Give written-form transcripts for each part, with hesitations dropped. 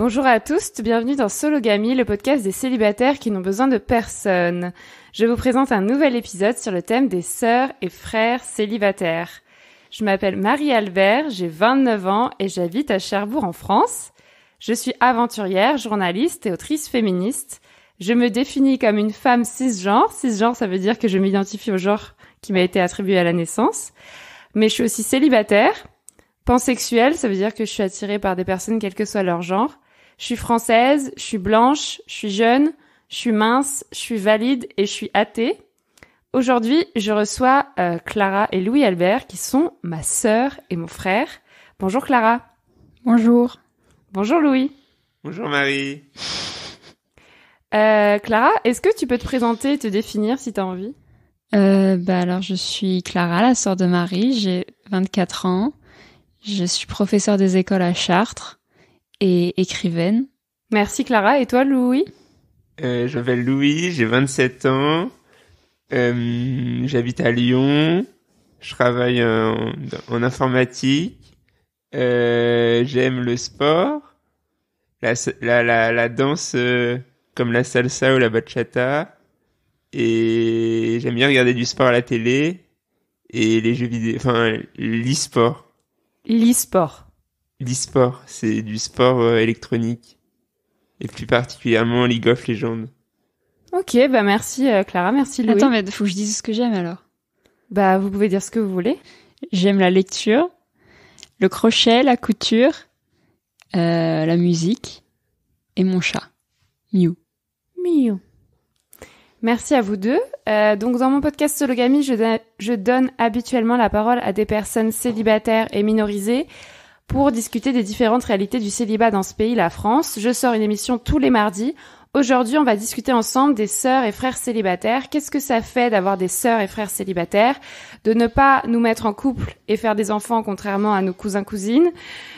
Bonjour à tous, bienvenue dans Sologamy, le podcast des célibataires qui n'ont besoin de personne. Je vous présente un nouvel épisode sur le thème des sœurs et frères célibataires. Je m'appelle Marie-Albert, j'ai 29 ans et j'habite à Cherbourg en France. Je suis aventurière, journaliste et autrice féministe. Je me définis comme une femme cisgenre. Cisgenre, ça veut dire que je m'identifie au genre qui m'a été attribué à la naissance. Mais je suis aussi célibataire. Pansexuelle, ça veut dire que je suis attirée par des personnes quel que soit leur genre. Je suis française, je suis blanche, je suis jeune, je suis mince, je suis valide et je suis athée. Aujourd'hui, je reçois Clara et Louis-Albert qui sont ma sœur et mon frère. Bonjour Clara. Bonjour. Bonjour Louis. Bonjour Marie. Clara, est-ce que tu peux te présenter et te définir si tu as envie ? Alors je suis Clara, la sœur de Marie, j'ai 24 ans. Je suis professeure des écoles à Chartres et écrivaine. Merci Clara. Et toi Louis ? Je m'appelle Louis, j'ai 27 ans. J'habite à Lyon. Je travaille en informatique. J'aime le sport. La danse comme la salsa ou la bachata. Et j'aime bien regarder du sport à la télé. Et les jeux vidéo, enfin l'e-sport. L'e-sport, c'est du sport électronique. Et plus particulièrement League of Legends. Ok, bah merci Clara, merci Louis. Attends, mais faut que je dise ce que j'aime alors. Bah vous pouvez dire ce que vous voulez. J'aime la lecture, le crochet, la couture, la musique et mon chat. Miou. Miou. Merci à vous deux. Donc dans mon podcast Sologamy, je donne habituellement la parole à des personnes célibataires et minorisées pour discuter des différentes réalités du célibat dans ce pays, la France. Je sors une émission tous les mardis. Aujourd'hui, on va discuter ensemble des sœurs et frères célibataires. Qu'est-ce que ça fait d'avoir des sœurs et frères célibataires ? De ne pas nous mettre en couple et faire des enfants contrairement à nos cousins-cousines ?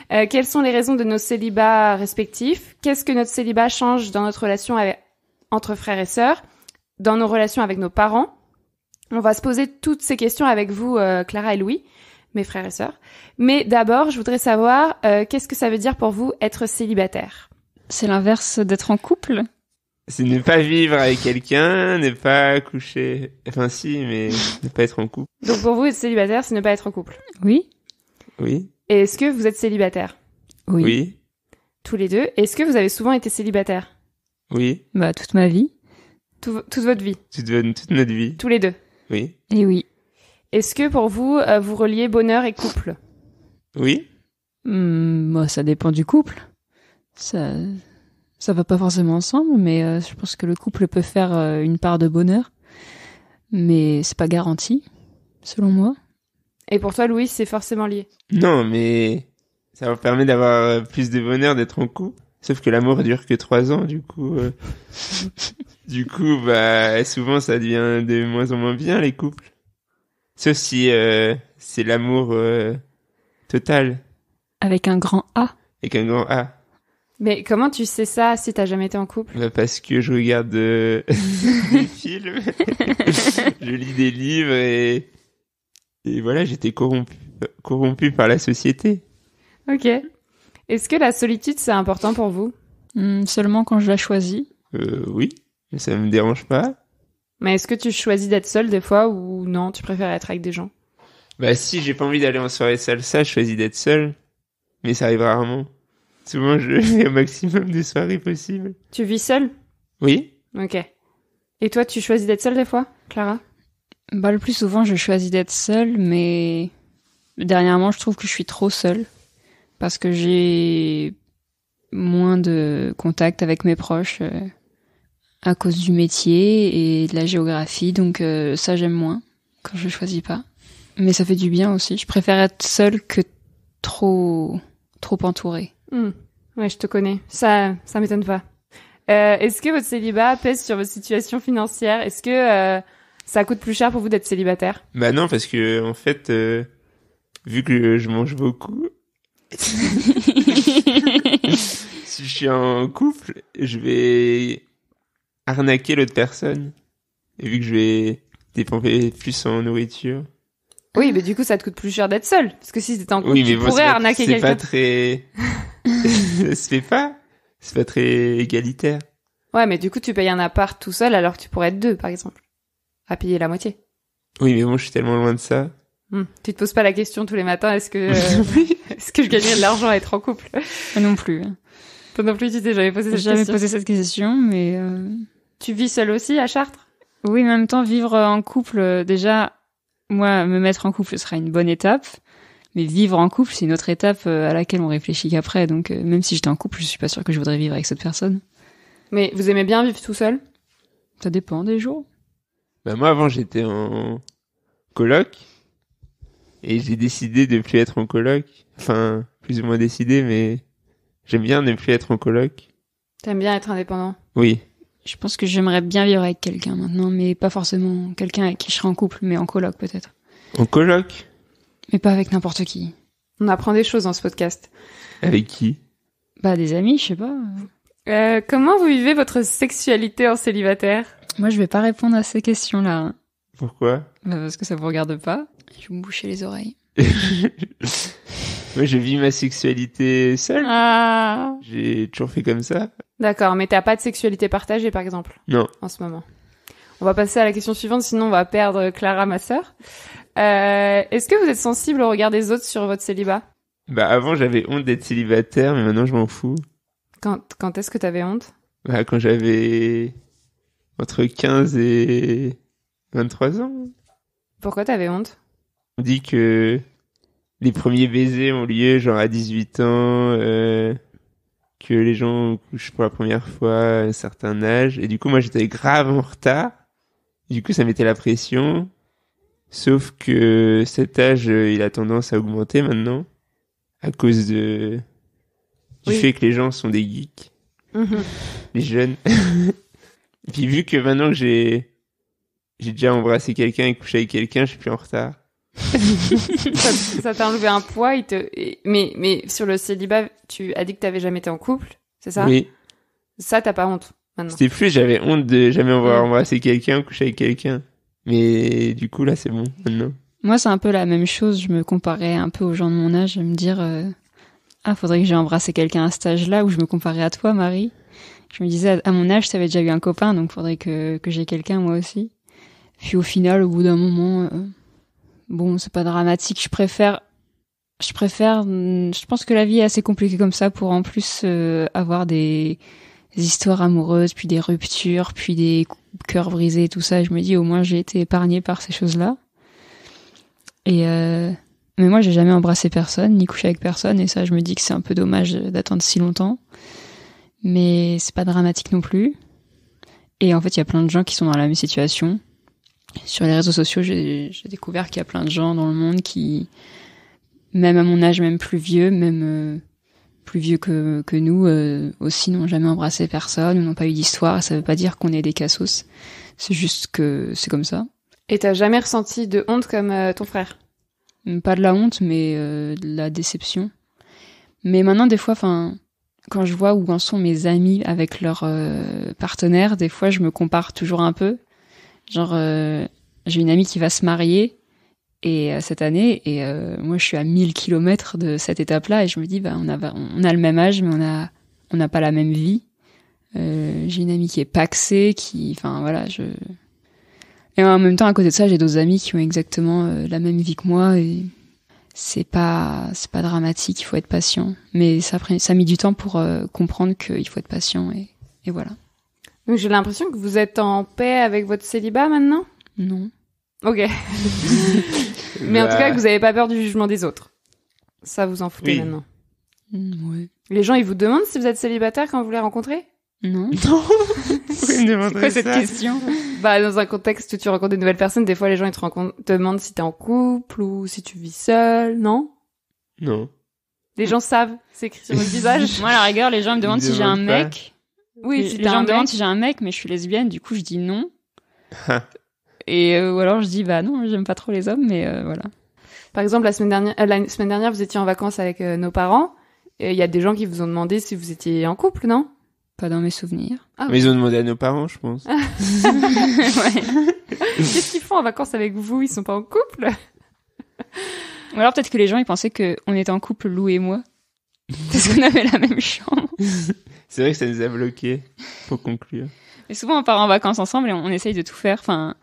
Quelles sont les raisons de nos célibats respectifs ? Qu'est-ce que notre célibat change dans notre relation entre frères et sœurs ? Dans nos relations avec nos parents? On va se poser toutes ces questions avec vous, Clara et Louis, mes frères et sœurs. Mais d'abord, je voudrais savoir, qu'est-ce que ça veut dire pour vous être célibataire ? C'est l'inverse d'être en couple ? C'est ne pas vivre avec quelqu'un, ne pas coucher... Enfin si, mais ne pas être en couple. Donc pour vous, être célibataire, c'est ne pas être en couple ? Oui. Oui. Et est-ce que vous êtes célibataire ? Oui. Oui. Tous les deux. Est-ce que vous avez souvent été célibataire ? Oui. Bah toute ma vie. Toute votre vie ? Toute notre vie. Tous les deux ? Oui. Et oui. Est-ce que pour vous, vous reliez bonheur et couple ? Oui. Moi, ça dépend du couple. Ça va pas forcément ensemble, mais je pense que le couple peut faire une part de bonheur. Mais c'est pas garanti, selon moi. Et pour toi, Louis, c'est forcément lié ? Non, mais ça vous permet d'avoir plus de bonheur d'être en couple. Sauf que l'amour dure que 3 ans, du coup... bah, souvent, ça devient de moins en moins bien, les couples. Sauf si c'est l'amour total. Avec un grand A. Avec un grand A. Mais comment tu sais ça si t'as jamais été en couple ? Bah, parce que je regarde des films, je lis des livres et voilà, j'étais corrompu par la société. Ok. Est-ce que la solitude, c'est important pour vous ? Seulement quand je la choisis. Oui, mais ça me dérange pas. Mais est-ce que tu choisis d'être seule des fois ou non, tu préfères être avec des gens ? Bah si j'ai pas envie d'aller en soirée salsa, je choisis d'être seul. Mais ça arrive rarement. Souvent, je fais au maximum de soirées possibles. Tu vis seule ? Oui. Ok. Et toi, tu choisis d'être seule des fois, Clara ? Bah le plus souvent, je choisis d'être seule, mais dernièrement, je trouve que je suis trop seule. Parce que j'ai moins de contact avec mes proches à cause du métier et de la géographie. Donc ça, j'aime moins quand je choisis pas. Mais ça fait du bien aussi. Je préfère être seule que trop entourée. Ouais, je te connais. Ça m'étonne pas. Est-ce que votre célibat pèse sur votre situation financière ? Est-ce que ça coûte plus cher pour vous d'être célibataire ? Bah non, parce que en fait, vu que je mange beaucoup, si je suis en couple, je vais arnaquer l'autre personne. Et vu que je vais dépenser plus en nourriture. Oui, mais du coup, ça te coûte plus cher d'être seul. Parce que si t'étais en couple, Oui, mais tu bon, pourrais arnaquer quelqu'un. C'est pas très... Ça se fait pas. c'est pas très égalitaire. Ouais, mais du coup, tu payes un appart tout seul alors que tu pourrais être 2, par exemple. À payer la moitié. Oui, mais bon, je suis tellement loin de ça. Tu te poses pas la question tous les matins, est-ce que je gagnerais de l'argent à être en couple? Moi non plus. Toi non plus, tu t'es jamais posé cette J'ai jamais question? posé cette question, mais... Tu vis seule aussi à Chartres? Oui, mais en même temps, vivre en couple, déjà, moi, me mettre en couple, ce sera une bonne étape. Mais vivre en couple, c'est une autre étape à laquelle on réfléchit qu'après. Donc, même si j'étais en couple, je suis pas sûre que je voudrais vivre avec cette personne. Mais vous aimez bien vivre tout seul? Ça dépend des jours. Bah, moi, avant, j'étais en coloc. Et j'ai décidé de plus être en coloc. Enfin, plus ou moins décidé, mais j'aime bien ne plus être en coloc. T'aimes bien être indépendant? Oui. Je pense que j'aimerais bien vivre avec quelqu'un maintenant, mais pas forcément quelqu'un avec qui je serais en couple, mais en coloc peut-être. En coloc? Mais pas avec n'importe qui. On apprend des choses dans ce podcast. Avec qui? Bah, des amis, je sais pas. Comment vous vivez votre sexualité en célibataire? Moi, je vais pas répondre à ces questions-là. Pourquoi? Bah, parce que ça vous regarde pas. Je vais me boucher les oreilles. Moi, je vis ma sexualité seule. Ah. J'ai toujours fait comme ça. D'accord, mais t'as pas de sexualité partagée, par exemple? Non. En ce moment. On va passer à la question suivante, sinon on va perdre Clara, ma sœur. Est-ce que vous êtes sensible au regard des autres sur votre célibat? Bah, avant, j'avais honte d'être célibataire, mais maintenant, je m'en fous. Quand est-ce que t'avais honte? Bah, quand j'avais entre 15 et 23 ans. Pourquoi t'avais honte? On dit que les premiers baisers ont lieu genre à 18 ans, que les gens couchent pour la première fois à un certain âge. Et du coup, moi, j'étais grave en retard. Du coup, ça mettait la pression. Sauf que cet âge, il a tendance à augmenter maintenant. À cause du fait que les gens sont des geeks. Les jeunes. Et puis vu que maintenant que j'ai déjà embrassé quelqu'un et couché avec quelqu'un, je suis plus en retard. Ça t'a enlevé un poids, mais sur le célibat, tu as dit que t'avais jamais été en couple, c'est ça? Oui. Ça, t'as pas honte, maintenant? C'était plus, j'avais honte de jamais avoir embrassé quelqu'un, couché avec quelqu'un. Mais du coup, là, c'est bon, maintenant. Moi, c'est un peu la même chose. Je me comparais un peu aux gens de mon âge, à me dire faudrait que j'ai embrassé quelqu'un à cet âge-là, où je me comparais à toi, Marie. Je me disais, à mon âge, t'avais déjà eu un copain, donc faudrait que j'ai quelqu'un, moi aussi. Puis au final, au bout d'un moment, bon, c'est pas dramatique. Je pense que la vie est assez compliquée comme ça pour en plus avoir des histoires amoureuses, puis des ruptures, puis des cœurs brisés, tout ça. Et je me dis, au moins, j'ai été épargnée par ces choses-là. Et mais moi, j'ai jamais embrassé personne, ni couché avec personne, et ça, je me dis que c'est un peu dommage d'attendre si longtemps. Mais c'est pas dramatique non plus. Et en fait, il y a plein de gens qui sont dans la même situation. Sur les réseaux sociaux, j'ai découvert qu'il y a plein de gens dans le monde qui, même à mon âge, même plus vieux, plus vieux que nous, aussi n'ont jamais embrassé personne, ou n'ont pas eu d'histoire. Ça veut pas dire qu'on est des cassos. C'est juste que c'est comme ça. Et t'as jamais ressenti de honte comme ton frère? Pas de la honte, mais de la déception. Mais maintenant, des fois, quand je vois où en sont mes amis avec leurs partenaires, des fois, je me compare toujours un peu. Genre, j'ai une amie qui va se marier et cette année, et moi, je suis à 1000 kilomètres de cette étape-là, et je me dis, on a le même âge, mais on n'a pas la même vie. J'ai une amie qui est paxée, Et en même temps, à côté de ça, j'ai d'autres amis qui ont exactement la même vie que moi, et c'est pas dramatique, il faut être patient. Mais ça a mis du temps pour comprendre qu'il faut être patient, et voilà. Donc j'ai l'impression que vous êtes en paix avec votre célibat maintenant? Non. Ok. Mais en tout cas, que vous avez pas peur du jugement des autres. Ça, vous en foutez maintenant. Ouais. Les gens, ils vous demandent si vous êtes célibataire quand vous les rencontrez? Non. Non. C'est quoi cette question? Bah, dans un contexte où tu rencontres de nouvelles personnes, des fois, les gens, ils te demandent si t'es en couple ou si tu vis seul, non? Non. Les gens savent, c'est écrit sur votre visage. Moi, à la rigueur, les gens me demandent si j'ai un mec. Oui, les gens me demandent si j'ai un mec, mais je suis lesbienne, du coup, je dis non. Et ou alors je dis bah non, j'aime pas trop les hommes, mais voilà. Par exemple, la semaine dernière, vous étiez en vacances avec nos parents, et il y a des gens qui vous ont demandé si vous étiez en couple, non? Pas dans mes souvenirs. Ah, mais ils ont demandé à nos parents, je pense. Ouais. Qu'est-ce qu'ils font en vacances avec vous? Ils sont pas en couple? Ou alors peut-être que les gens ils pensaient que on était en couple, Lou et moi, parce qu'on avait la même chambre. C'est vrai que ça nous a bloqué pour conclure. Mais souvent, on part en vacances ensemble et on essaye de tout faire. Enfin,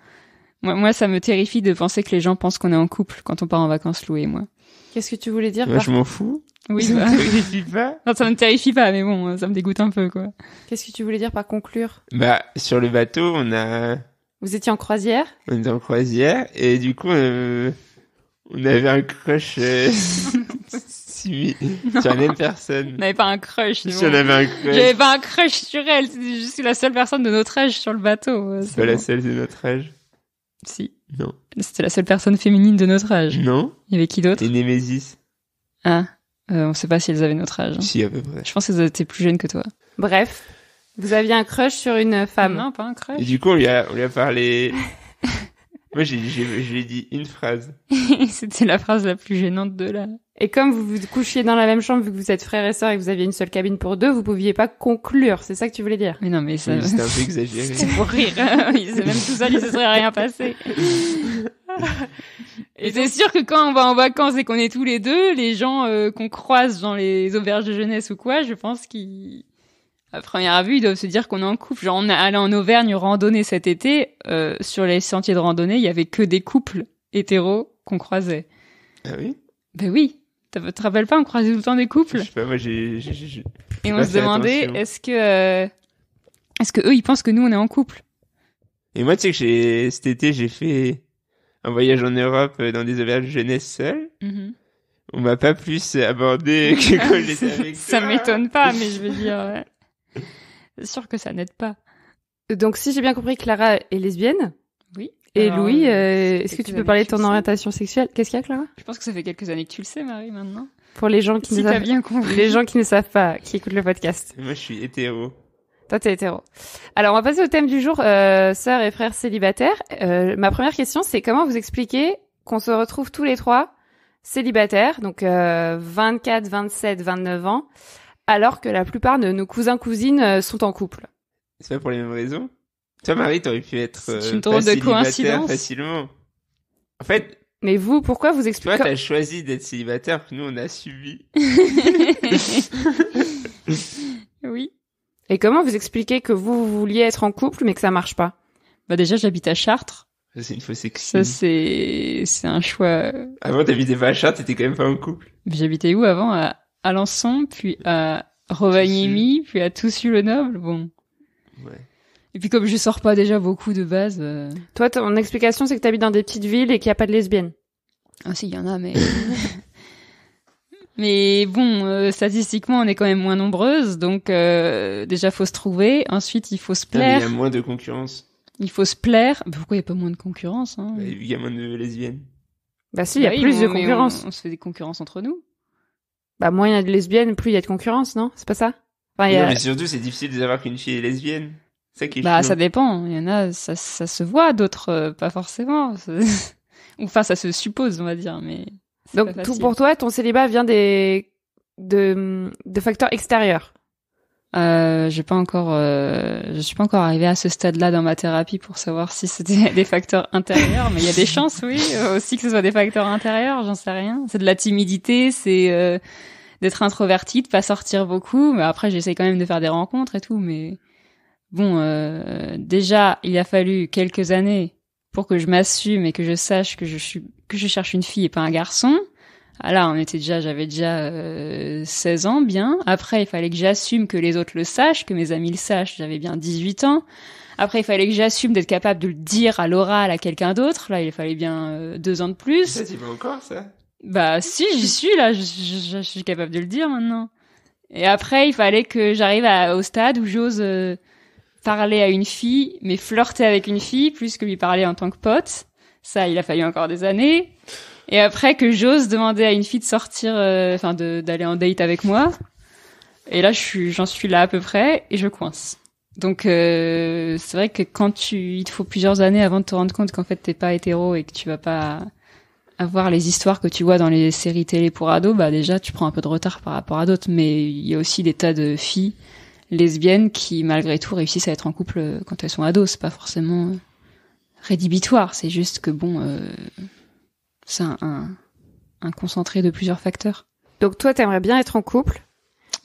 moi, ça me terrifie de penser que les gens pensent qu'on est en couple quand on part en vacances, Lou et moi. Qu'est-ce que tu voulais dire Moi, je m'en fous. Oui, Ça bah. me terrifie pas. Non, ça me terrifie pas, mais bon, ça me dégoûte un peu, quoi. Qu'est-ce que tu voulais dire par conclure? Bah, sur le bateau, on Vous étiez en croisière? était en croisière et du coup, on avait un crush sur la même personne. On n'avait pas un crush. Si on avait un crush, J'avais pas un crush sur elle. Je suis la seule personne de notre âge sur le bateau. c'est pas la seule de notre âge. Si. Non. C'était la seule personne féminine de notre âge. Non. Il y avait qui d'autre? Et Némésis. Ah. On sait pas si elles avaient notre âge. Si, à peu près. Je pense qu'elles étaient plus jeunes que toi. Bref, vous aviez un crush sur une femme. Non, pas un Et crush. du coup, on lui a parlé. Moi, je lui ai dit une phrase. C'était la phrase la plus gênante de là. Et comme vous vous couchiez dans la même chambre, vu que vous êtes frères et sœurs et que vous aviez une seule cabine pour deux, vous pouviez pas conclure. C'est ça que tu voulais dire? Mais non, mais ça. Oui, c'était un peu exagéré. C'est pour rire. C'est même tout seul, il se serait rien passé. Et c'est sûr que quand on va en vacances et qu'on est tous les deux, les gens qu'on croise dans les auberges de jeunesse ou quoi, je pense qu'ils, à première vue, ils doivent se dire qu'on est en couple. Genre, on est allé en Auvergne randonner cet été, sur les sentiers de randonnée, il y avait que des couples hétéros qu'on croisait. Ah oui? Ben oui. Tu te rappelles pas, on croisait tout le temps des couples? Je sais pas, moi, Et on pas se fait demandait, attention. est-ce que eux, ils pensent que nous, on est en couple? Et moi, tu sais que cet été, j'ai fait un voyage en Europe dans des auberges de jeunesse seul. On m'a pas plus abordé que quand j'étais avec toi. Ça m'étonne pas, mais je veux dire, ouais. C'est sûr que ça n'aide pas. Donc, si j'ai bien compris, Clara est lesbienne. Oui. Et Alors, Louis, est-ce que quelques tu peux années parler de que tu ton le sais. orientation sexuelle? Qu'est-ce qu'il y a, Clara? Je pense que ça fait quelques années que tu le sais, Marie, maintenant. Pour les gens qui Si ne t'as savent, bien compris. les gens qui ne savent pas, qui écoutent le podcast. Moi, je suis hétéro. Toi, t'es hétéro. Alors, on va passer au thème du jour, sœurs et frères célibataires. Ma première question, c'est comment vous expliquer qu'on se retrouve tous les trois célibataires, donc 24, 27, 29 ans, alors que la plupart de nos cousins-cousines sont en couple. C'est pas pour les mêmes raisons? Toi, Marie, t'aurais pu être C'est une pas drôle de célibataire coïncidence. facilement. En fait, Mais vous, pourquoi vous toi, expliquez t'as choisi d'être célibataire, que nous, on a subi. Oui. Et comment vous expliquez que vous vouliez être en couple, mais que ça marche pas? Bah, déjà, j'habite à Chartres. Ça, c'est une fausse Ça, excuse. c'est un choix. Avant, t'habitais pas à Chartres, t'étais quand même pas en couple. J'habitais où avant? À Alençon, puis à Rovaniemi, puis à Toussus-le-Noble. Bon. Ouais. Et puis comme je sors pas déjà beaucoup de base. Toi, ton explication, c'est que t'habites dans des petites villes et qu'il n'y a pas de lesbiennes. Ah si, il y en a, mais. Mais bon, statistiquement, on est quand même moins nombreuses, donc déjà faut se trouver. Ensuite, il faut se Ah, mais il plaire. y a moins de concurrence. Il faut se plaire. Pourquoi il y a pas moins de concurrence, hein? Bah, il y a moins de lesbiennes. Bah si, il y a Bah oui, plus de mais concurrence. on se fait des concurrences entre nous. Bah moins il y a de lesbiennes, plus il y a de concurrence, non? C'est pas ça? Enfin, il y Non, a... mais surtout, c'est difficile de savoir qu'une fille est lesbienne. C'est ça qui est Bah chiant. ça dépend. Il y en a, ça se voit, d'autres pas forcément. Enfin, ça se suppose, on va dire, mais. c'est Donc pas tout facile. pour toi, ton célibat vient de facteurs extérieurs. Je suis pas encore arrivée à ce stade-là dans ma thérapie pour savoir si c'était des facteurs intérieurs, mais il y a des chances, oui, aussi que ce soit des facteurs intérieurs, j'en sais rien. C'est de la timidité, c'est d'être introvertie, de pas sortir beaucoup, mais après j'essaye quand même de faire des rencontres et tout, mais bon, déjà il a fallu quelques années pour que je m'assume et que je sache que je cherche une fille et pas un garçon. Ah là, j'avais déjà 16 ans, bien. Après, il fallait que j'assume que les autres le sachent, que mes amis le sachent. J'avais bien 18 ans. Après, il fallait que j'assume d'être capable de le dire à l'oral à quelqu'un d'autre. Là, il fallait bien 2 ans de plus. Ça, tu veux encore, ça? Bah si, j'y suis là. Je suis capable de le dire maintenant. Et après, il fallait que j'arrive au stade où j'ose parler à une fille, mais flirter avec une fille plus que lui parler en tant que pote. Ça, il a fallu encore des années. Et après que j'ose demander à une fille de sortir, d'aller en date avec moi. Et là, j'en suis là à peu près et je coince. Donc c'est vrai que il te faut plusieurs années avant de te rendre compte qu'en fait t'es pas hétéro et que tu vas pas avoir les histoires que tu vois dans les séries télé pour ados, bah déjà tu prends un peu de retard par rapport à d'autres. Mais il y a aussi des tas de filles lesbiennes qui malgré tout réussissent à être en couple quand elles sont ados. C'est pas forcément rédhibitoire, c'est juste que bon. C'est un concentré de plusieurs facteurs. Donc toi, t'aimerais bien être en couple.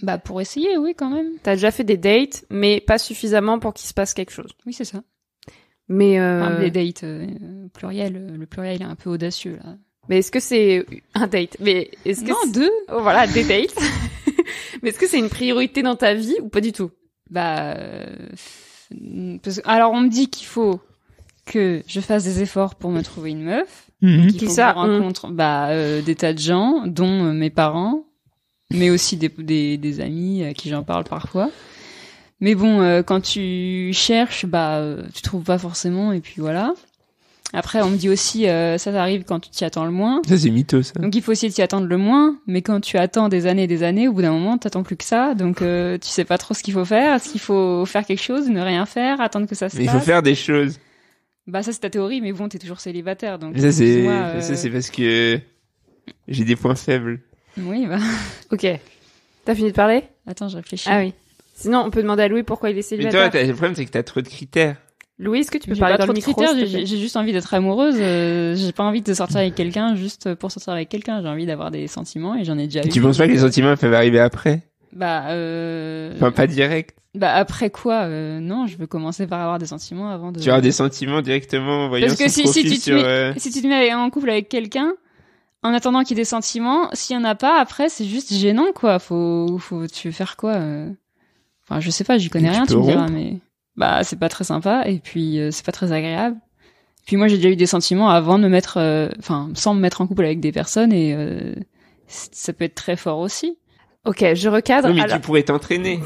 Bah, pour essayer, oui, quand même. T'as déjà fait des dates, mais pas suffisamment pour qu'il se passe quelque chose. Oui, c'est ça. Mais Enfin, des dates pluriel, le pluriel est un peu audacieux, là. mais est-ce que c'est un date? Mais est-ce que Non, 2. Oh, voilà, des dates. Mais est-ce que c'est une priorité dans ta vie ou pas du tout? Bah, alors on me dit qu'il faut que je fasse des efforts pour me trouver une meuf. Qu'il Qui faut ça, que je rencontre des tas de gens, dont mes parents, mais aussi des amis à qui j'en parle parfois. Mais bon, quand tu cherches, tu trouves pas forcément, et puis voilà. Après, on me dit aussi, ça t'arrive quand tu t'y attends le moins. Ça, c'est mytho, ça. Donc il faut essayer de s'y attendre le moins, mais quand tu attends des années, au bout d'un moment, t'attends plus que ça, donc tu sais pas trop ce qu'il faut faire. Est-ce qu'il faut faire quelque chose, ne rien faire, attendre que ça se Mais il passe? faut faire des choses. Bah ça c'est ta théorie, mais bon, t'es toujours célibataire, donc... Ça, excuse-moi, c'est parce que j'ai des points faibles. Oui, bah... Ok. T'as fini de parler? Attends, je réfléchis. Ah oui. Sinon, on peut demander à Louis pourquoi il est Mais célibataire. toi, le problème, c'est que t'as trop de critères. Louis, est-ce que tu peux J'ai parler pas dans trop le de micro? critères, s'il te plaît j'ai juste envie d'être amoureuse, j'ai pas envie de sortir avec quelqu'un juste pour sortir avec quelqu'un, j'ai envie d'avoir des sentiments et j'en ai déjà eu. Tu penses pas que les sentiments peuvent arriver après? Bah, Pas direct. bah après quoi, non, je veux commencer par avoir des sentiments avant de... Tu as des sentiments directement en voyant Parce que son si profil tu te sur... mets, si tu te mets en couple avec quelqu'un, en attendant qu'il y ait des sentiments, s'il y en a pas, après, c'est juste gênant, quoi. Tu veux faire quoi Enfin, je sais pas, j'y connais Tu rien, peux tu me diras, rompre. mais bah, c'est pas très sympa, et puis c'est pas très agréable. Puis moi, j'ai déjà eu des sentiments avant de me mettre, sans me mettre en couple avec des personnes, et ça peut être très fort aussi. Ok, je recadre. Oui, mais Alors, tu pourrais t'entraîner.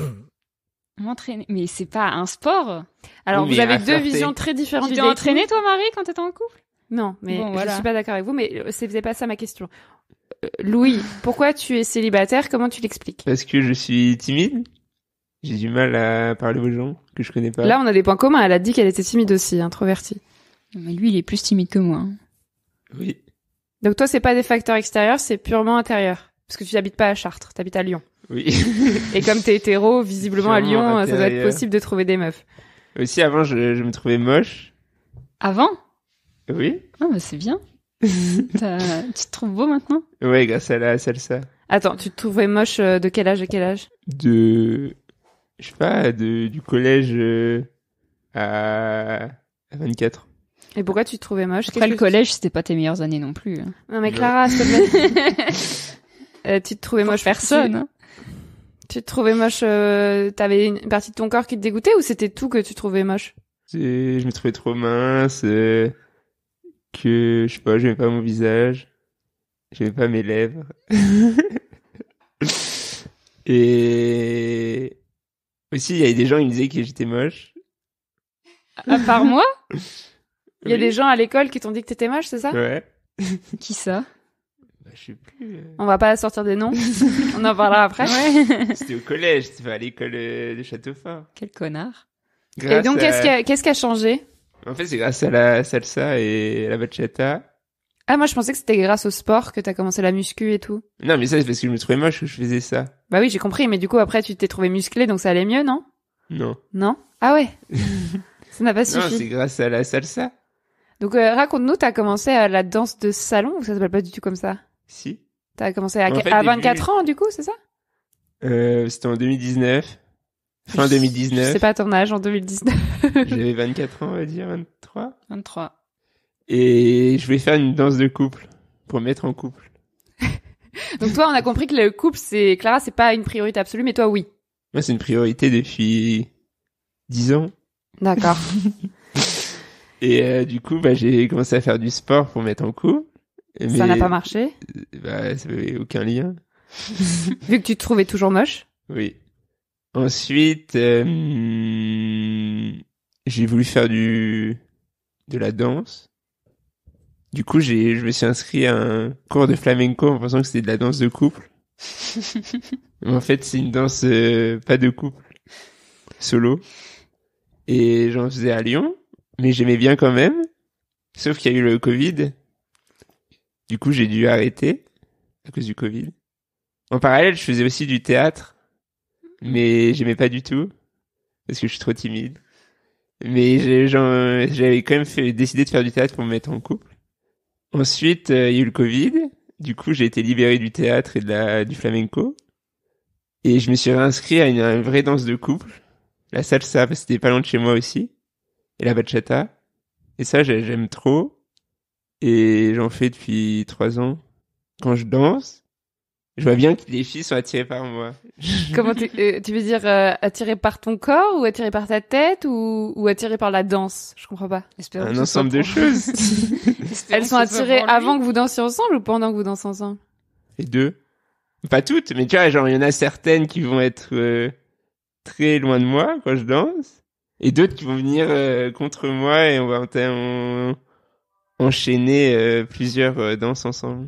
M'entraîner, mais c'est pas un sport. alors Oui, vous mais avez à deux flirter. visions très différentes Tu du t'es dating. entraîné, toi, Marie, quand t'étais en couple? Non, mais Bon, voilà. je suis pas d'accord avec vous, mais c'est pas ça ma question. Louis, pourquoi tu es célibataire? Comment tu l'expliques? Parce que je suis timide. J'ai du mal à parler aux gens que je connais pas. Là, on a des points communs. Elle a dit qu'elle était timide aussi, introvertie. Mais lui, il est plus timide que moi. Oui. Donc toi, c'est pas des facteurs extérieurs, c'est purement intérieur. Parce que tu n'habites pas à Chartres, t'habites à Lyon. Oui. Et comme t'es hétéro, visiblement à Purement Lyon, ça doit être intérieur. possible de trouver des meufs. Aussi, avant, je me trouvais moche. Avant? Oui. Ah, bah, c'est bien. Tu te trouves beau maintenant? Ouais, grâce à la salsa. Attends, tu te trouvais moche de quel âge à quel âge? Je sais pas, du collège à 24. Et pourquoi tu te trouvais moche? Après le collège, c'était pas tes meilleures années non plus. Hein. Non mais Clara, s'il te plaît. Tu te trouvais moche Personne. Hein. Tu te trouvais moche, t'avais une partie de ton corps qui te dégoûtait ou c'était tout que tu trouvais moche? Je me trouvais trop mince, que, je sais pas, j'aimais pas mon visage, j'aimais pas mes lèvres. Et aussi, il y avait des gens qui me disaient que j'étais moche. À part moi? Il y a Oui. des gens à l'école qui t'ont dit que t'étais moche, c'est ça? Ouais. Qui ça? Bah, je sais plus. On va pas sortir des noms. On en parlera après. Ouais. C'était au collège, c'était pas à l'école de Châteaufort. Quel connard. Et donc, qu'est-ce qui a changé? En fait, c'est grâce à la salsa et à la bachata. Ah, moi, je pensais que c'était grâce au sport que t'as commencé la muscu et tout. Non, mais ça, c'est parce que je me trouvais moche que je faisais ça. Bah oui, j'ai compris, mais du coup, après, tu t'es trouvé musclé, donc ça allait mieux, non? Non. Non? Ah ouais. Ça n'a pas Non, suffi. c'est grâce à la salsa. Donc, raconte-nous, t'as commencé à la danse de salon, ou ça s'appelle pas du tout comme ça? Si. T'as commencé à, En fait, à début- 24 ans, du coup, c'est ça? C'était en 2019. Fin 2019. C'est pas ton âge, en 2019. J'avais 24 ans, on va dire, 23. 23. Et je voulais faire une danse de couple. Pour me mettre en couple. Donc toi, on a compris que le couple, Clara, c'est pas une priorité absolue, mais toi, oui. Moi, c'est une priorité depuis 10 ans. D'accord. Et du coup, bah, j'ai commencé à faire du sport pour me mettre en couple. Mais, Ça n'a pas marché. Bah, ça avait aucun lien. Vu que tu te trouvais toujours moche. Oui. Ensuite, j'ai voulu faire de la danse. Du coup, je me suis inscrit à un cours de flamenco en pensant que c'était de la danse de couple. Mais en fait, c'est une danse pas de couple, solo. Et j'en faisais à Lyon, mais j'aimais bien quand même. Sauf qu'il y a eu le Covid. Du coup, j'ai dû arrêter à cause du Covid. En parallèle, je faisais aussi du théâtre, mais j'aimais pas du tout parce que je suis trop timide. Mais j'avais quand même décidé de faire du théâtre pour me mettre en couple. Ensuite, il y a eu le Covid. Du coup, j'ai été libéré du théâtre et du flamenco. Et je me suis réinscrit à une vraie danse de couple. La salsa, parce que c'était pas loin de chez moi aussi. Et la bachata. Et ça, j'aime trop. Et j'en fais depuis 3 ans. Quand je danse, je vois bien que les filles sont attirées par moi. Comment tu veux dire attiré par ton corps ou attiré par ta tête ou attiré par la danse? Je comprends pas. Espérons que Un ce ensemble soit de pour- choses. Elles sont attirées avant que vous dansiez ensemble ou pendant que vous dansez ensemble? Les deux. Pas toutes, mais tu vois, genre, il y en a certaines qui vont être très loin de moi quand je danse. Et d'autres qui vont venir contre moi et on va enchaîner plusieurs danses ensemble.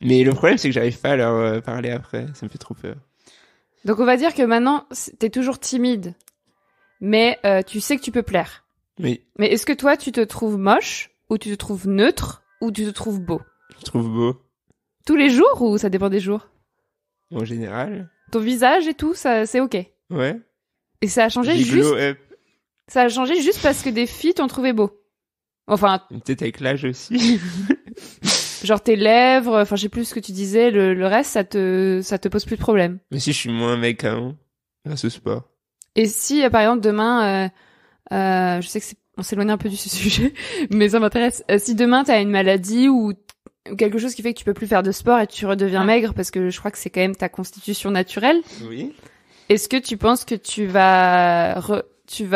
Mais le problème, c'est que j'arrive pas à leur parler après. Ça me fait trop peur. Donc on va dire que maintenant t'es toujours timide, mais tu sais que tu peux plaire. Oui, Mais est-ce que toi tu te trouves moche ou tu te trouves neutre ou tu te trouves beau? je trouve beau. Tous les jours ou ça dépend des jours? En général. Ton visage et tout, ça c'est ok. Ouais. Et ça a changé J'ai juste, glow up. ça a changé juste parce que des filles t'ont trouvé beau. Enfin, Peut-être avec l'âge aussi. genre tes lèvres, enfin je sais plus ce que tu disais, le reste ça te pose plus de problème. Mais si je suis moins mec qu'avant, grâce au sport. Et si par exemple demain, je sais que on s'éloigne un peu du sujet, mais ça m'intéresse. Si demain t'as une maladie ou quelque chose qui fait que tu peux plus faire de sport et tu redeviens maigre parce que je crois que c'est quand même ta constitution naturelle. Oui. Est-ce que tu penses que tu vas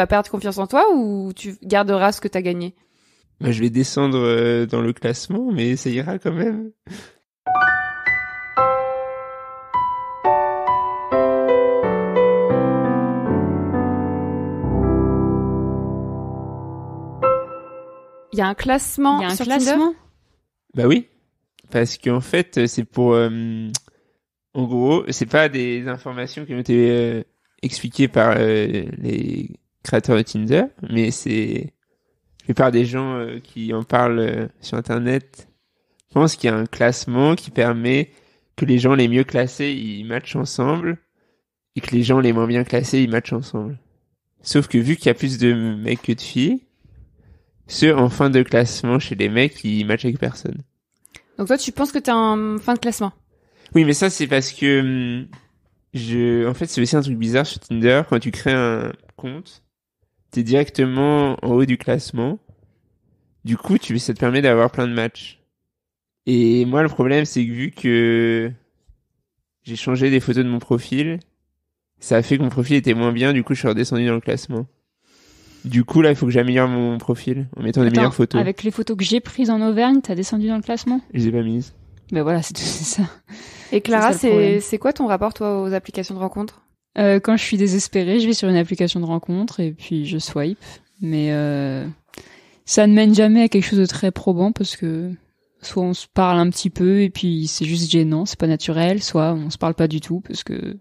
perdre confiance en toi ou tu garderas ce que t'as gagné? Bah, je vais descendre dans le classement, mais ça ira quand même. Il y a un classement Il y a un sur classement. Bah oui. Parce qu'en fait, c'est pour... en gros, c'est pas des informations qui ont été expliquées par les créateurs de Tinder, mais c'est la plupart des gens qui en parlent sur Internet. Je pense qu'il y a un classement qui permet que les gens les mieux classés, ils matchent ensemble, et que les gens les moins bien classés, ils matchent ensemble. Sauf que vu qu'il y a plus de mecs que de filles, ceux en fin de classement chez les mecs, ils matchent avec personne. Donc toi, tu penses que t'es en fin de classement? Oui, mais ça, c'est parce que en fait, c'est aussi un truc bizarre sur Tinder. Quand tu crées un compte, t'es directement en haut du classement. Du coup, ça te permet d'avoir plein de matchs. Et moi, le problème, c'est que vu que j'ai changé des photos de mon profil, ça a fait que mon profil était moins bien. Du coup, je suis redescendu dans le classement. Du coup, là, il faut que j'améliore mon profil en mettant des meilleures photos. Avec les photos que j'ai prises en Auvergne, t'as descendu dans le classement? Je les ai pas mises. Ben voilà, c'est ça. Et Clara, C'est ça, le problème. c'est quoi ton rapport, toi, aux applications de rencontres? Quand je suis désespérée, je vais sur une application de rencontre et puis je swipe. Mais ça ne mène jamais à quelque chose de très probant parce que soit on se parle un petit peu et puis c'est juste gênant, c'est pas naturel, soit on se parle pas du tout parce que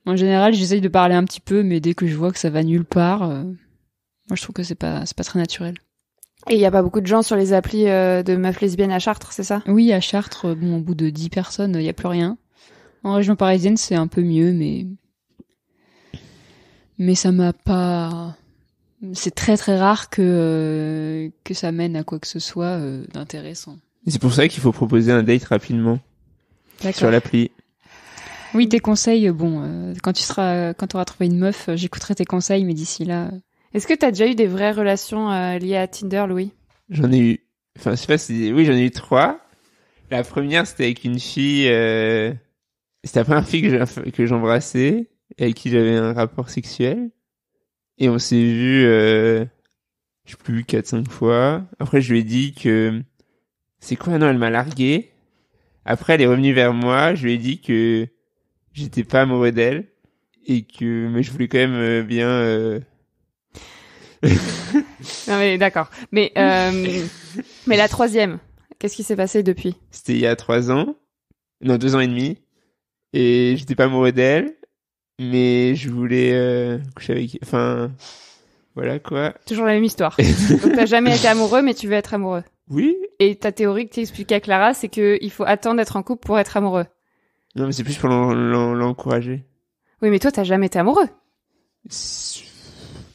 en général j'essaye de parler un petit peu, mais dès que je vois que ça va nulle part, moi je trouve que c'est pas très naturel. Et il y a pas beaucoup de gens sur les applis de meufs lesbiennes à Chartres, c'est ça? Oui, à Chartres, bon, au bout de 10 personnes, il y a plus rien. En région parisienne, c'est un peu mieux, mais ça m'a pas. C'est très très rare que ça mène à quoi que ce soit d'intéressant. Et c'est pour ça qu'il faut proposer un date rapidement sur l'appli. Oui, tes conseils, bon, quand t'auras trouvé une meuf, j'écouterai tes conseils, mais d'ici là. Est-ce que t'as déjà eu des vraies relations liées à Tinder, Louis? J'en ai eu. Enfin, je sais pas si. Oui, j'en ai eu 3. La première, c'était avec une fille. C'était la première fille que j'embrassais, avec qui j'avais un rapport sexuel. Et on s'est vu, je sais plus, 4-5 fois. Après, je lui ai dit que... C'est quoi? Non, elle m'a largué. Après, elle est revenue vers moi. Je lui ai dit que j'étais pas amoureux d'elle. Et que... Mais je voulais quand même bien... Non mais d'accord. Mais la troisième, qu'est-ce qui s'est passé depuis? C'était il y a 3 ans. Non, 2 ans et demi. Et j'étais pas amoureux d'elle. Mais je voulais coucher avec... Enfin... Voilà quoi. Toujours la même histoire. Donc t'as jamais été amoureux, mais tu veux être amoureux. Oui. Et ta théorie que t'expliquais à Clara, c'est que il faut attendre d'être en couple pour être amoureux. Non, mais c'est plus pour l'encourager. Oui, mais toi, t'as jamais été amoureux.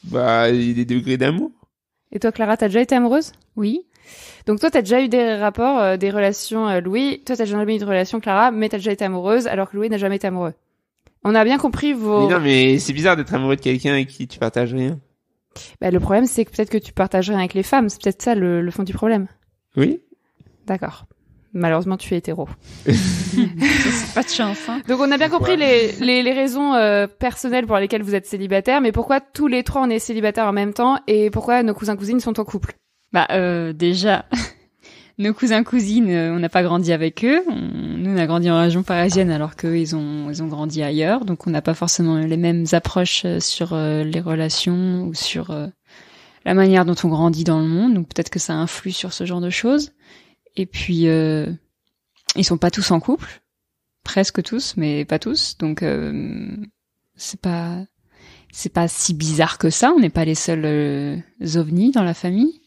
Bah, il y a des degrés d'amour. Et toi, Clara, t'as déjà été amoureuse? Oui. Donc toi, t'as déjà eu des rapports, des relations, Louis. Toi, t'as jamais eu de relation, Clara, mais t'as déjà été amoureuse, alors que Louis n'a jamais été amoureux. On a bien compris vos... Mais non, mais c'est bizarre d'être amoureux de quelqu'un avec qui tu partages rien. Bah, le problème, c'est que peut-être que tu partages rien avec les femmes. C'est peut-être ça le fond du problème. Oui. D'accord. Malheureusement, tu es hétéro. C'est pas de chance, hein. Donc, on a bien compris les raisons personnelles pour lesquelles vous êtes célibataire, mais pourquoi tous les trois on est célibataires en même temps et pourquoi nos cousins-cousines sont en couple? Déjà, nos cousins-cousines, on n'a pas grandi avec eux. Nous, on a grandi en région parisienne alors qu'eux, ils ont grandi ailleurs. Donc, on n'a pas forcément les mêmes approches sur les relations ou sur la manière dont on grandit dans le monde. Donc, peut-être que ça influe sur ce genre de choses. Et puis, ils sont pas tous en couple. Presque tous, mais pas tous. Donc, c'est pas si bizarre que ça. On n'est pas les seuls ovnis dans la famille.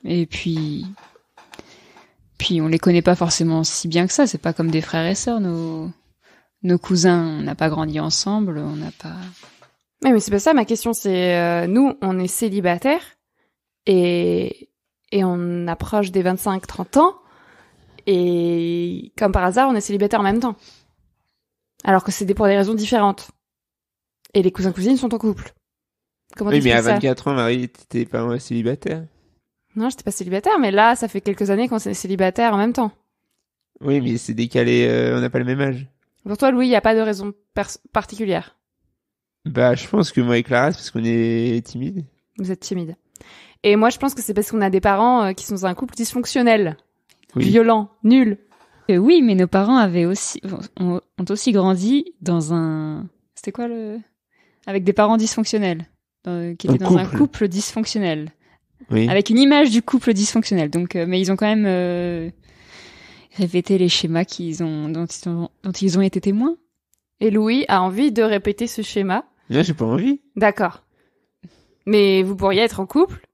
Et puis on les connaît pas forcément si bien que ça. C'est pas comme des frères et sœurs. Nos cousins, on n'a pas grandi ensemble. On n'a pas... Mais c'est pas ça, ma question, c'est... nous, on est célibataires et on approche des 25-30 ans et comme par hasard, on est célibataires en même temps. Alors que c'est pour des raisons différentes. Et les cousins-cousines sont en couple. Comment oui, tu mais fais à ça? 24 ans, Marie, t'étais pas célibataire. Non, j'étais pas célibataire, mais là, ça fait quelques années qu'on est célibataire en même temps. Oui, mais c'est décalé, on n'a pas le même âge. Pour toi, Louis, il n'y a pas de raison particulière. Bah, je pense que moi et Clara, c'est parce qu'on est timide. Vous êtes timide. Et moi, je pense que c'est parce qu'on a des parents qui sont dans un couple dysfonctionnel, violent, nul. Oui, mais nos parents ont aussi grandi dans un... C'était quoi avec des parents dysfonctionnels, qui étaient dans un couple dysfonctionnel. Oui. Avec une image du couple dysfonctionnel. Donc, mais ils ont quand même répété les schémas dont ils ont été témoins. Et Louis a envie de répéter ce schéma. Non, j'ai pas envie. D'accord. Mais vous pourriez être en couple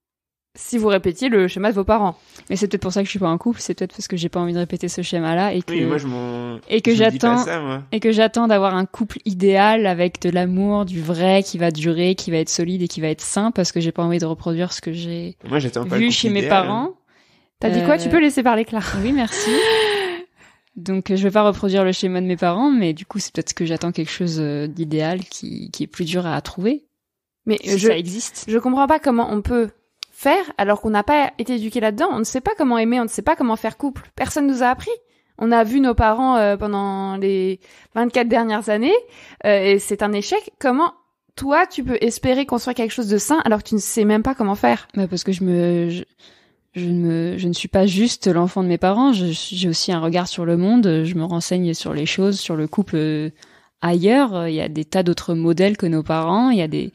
si vous répétiez le schéma de vos parents. Mais c'est peut-être pour ça que je suis pas en couple, c'est peut-être parce que j'ai pas envie de répéter ce schéma-là et que oui, moi j'attends d'avoir un couple idéal avec de l'amour, du vrai qui va durer, qui va être solide et qui va être sain parce que j'ai pas envie de reproduire ce que j'ai vu chez mes parents. T'as dit quoi? Tu peux laisser parler Clara. Oui, merci. Donc je vais pas reproduire le schéma de mes parents, mais du coup c'est peut-être que j'attends quelque chose d'idéal qui est plus dur à trouver. Mais si ça existe. Je comprends pas comment on peut faire alors qu'on n'a pas été éduqué là-dedans. On ne sait pas comment aimer, on ne sait pas comment faire couple. Personne nous a appris. On a vu nos parents pendant les 24 dernières années et c'est un échec. Comment toi tu peux espérer construire quelque chose de sain alors que tu ne sais même pas comment faire? Parce que je ne suis pas juste l'enfant de mes parents. J'ai aussi un regard sur le monde. Je me renseigne sur les choses, sur le couple ailleurs. Il y a des tas d'autres modèles que nos parents. Il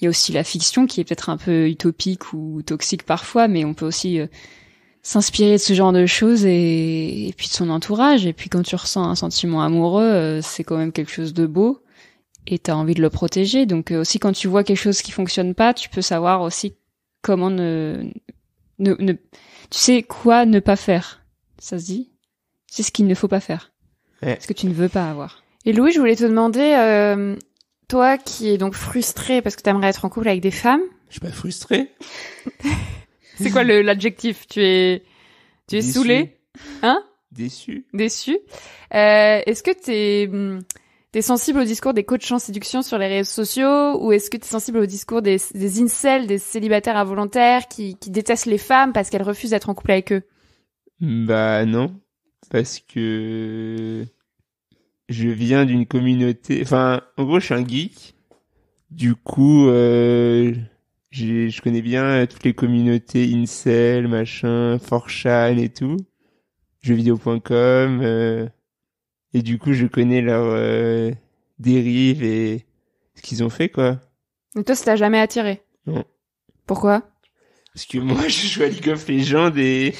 y a aussi la fiction qui est peut-être un peu utopique ou toxique parfois, mais on peut aussi s'inspirer de ce genre de choses et puis de son entourage. Et puis quand tu ressens un sentiment amoureux, c'est quand même quelque chose de beau et t'as envie de le protéger. Donc aussi quand tu vois quelque chose qui fonctionne pas, tu peux savoir aussi comment tu sais quoi ne pas faire. Ça se dit? C'est ce qu'il ne faut pas faire. Ouais. Ce que tu ne veux pas avoir. Et Louis, je voulais te demander, toi qui es donc frustré parce que t'aimerais être en couple avec des femmes. Je suis pas frustré. C'est quoi l'adjectif? Tu es Déçu. saoulé? Hein? Déçu. Est-ce que t'es sensible au discours des coachs en séduction sur les réseaux sociaux ou est-ce que t'es sensible au discours des incels, des célibataires involontaires qui détestent les femmes parce qu'elles refusent d'être en couple avec eux? Bah non, parce que je viens d'une communauté... Enfin, en gros, je suis un geek. Du coup, je connais bien toutes les communautés incel, machin, 4chan et tout. Jeuxvideo.com. Et du coup, je connais leurs dérives et ce qu'ils ont fait, quoi. Et toi, ça t'a jamais attiré? Non. Pourquoi? Parce que moi, je joue à League of Legends et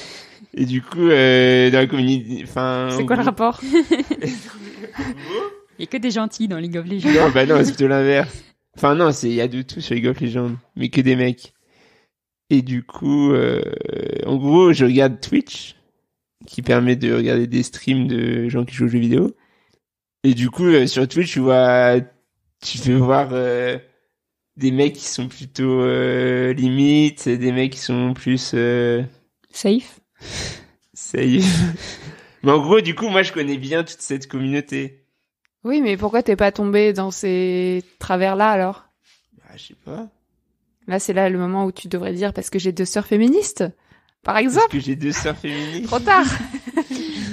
du coup, dans la communauté... Enfin, c'est quoi le rapport? Il y a que des gentils dans League of Legends. Non, bah non, c'est plutôt l'inverse. Enfin non, il y a de tout sur League of Legends, mais que des mecs. Et du coup, en gros, je regarde Twitch, qui permet de regarder des streams de gens qui jouent aux jeux vidéo. Et du coup, sur Twitch, tu peux voir des mecs qui sont plutôt limites, des mecs qui sont plus safe. Mais en gros, du coup, moi, je connais bien toute cette communauté. Oui, mais pourquoi t'es pas tombé dans ces travers-là alors? Bah, je sais pas. Là, c'est là le moment où tu devrais dire parce que j'ai 2 sœurs féministes, par Parce exemple. que j'ai 2 sœurs féministes. Trop tard.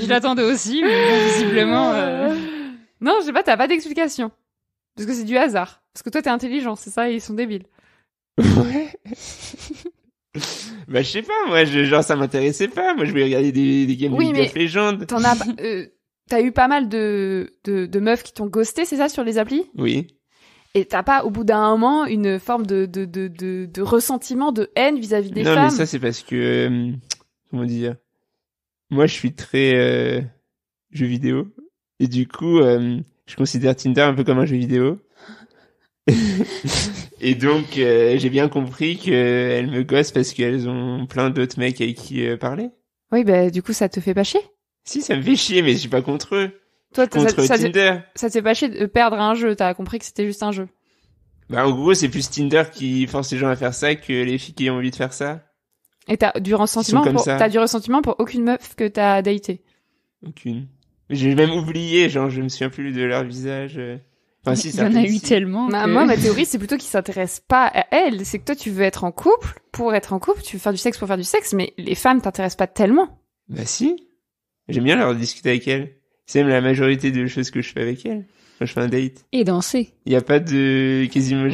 Je l'attendais aussi, mais bon, visiblement... Non, je sais pas, t'as pas d'explication. Parce que c'est du hasard. Parce que toi, t'es intelligent, c'est ça, et ils sont débiles. Ouais. Bah, je sais pas, moi, genre, ça m'intéressait pas. Moi, je voulais regarder des games Oui, de League of Legends. T'en as, t'as eu pas mal de meufs qui t'ont ghosté, c'est ça, sur les applis? Oui. Et t'as pas, au bout d'un moment, une forme de ressentiment, de haine vis-à-vis des Non, femmes? mais ça, c'est parce que, comment dire, moi, je suis très jeu vidéo. Et du coup, je considère Tinder un peu comme un jeu vidéo. Et donc, j'ai bien compris qu'elles me gossent parce qu'elles ont plein d'autres mecs avec qui parler. Oui, bah, du coup, ça te fait pas chier? Si, ça me fait chier, mais je suis pas contre eux. Toi, Contre Tinder. ça te fait pas chier de perdre un jeu, t'as compris que c'était juste un jeu. Bah, en gros, c'est plus Tinder qui force les gens à faire ça que les filles qui ont envie de faire ça. Et t'as du ressentiment comme ça. t'as du ressentiment pour aucune meuf que t'as daté. Aucune. J'ai même oublié, genre, je me souviens plus de leur visage. Enfin, si, Il y en a certaines, eu si. tellement Bah, que... moi, ma théorie, c'est plutôt qu'ils s'intéressent pas à elles. C'est que toi, tu veux être en couple. Pour être en couple, tu veux faire du sexe pour faire du sexe, mais les femmes t'intéressent pas tellement. Bah si. J'aime bien leur discuter avec elles. C'est même la majorité de choses que je fais avec elles. Quand je fais un date. Et danser. Il y a pas de, quasiment,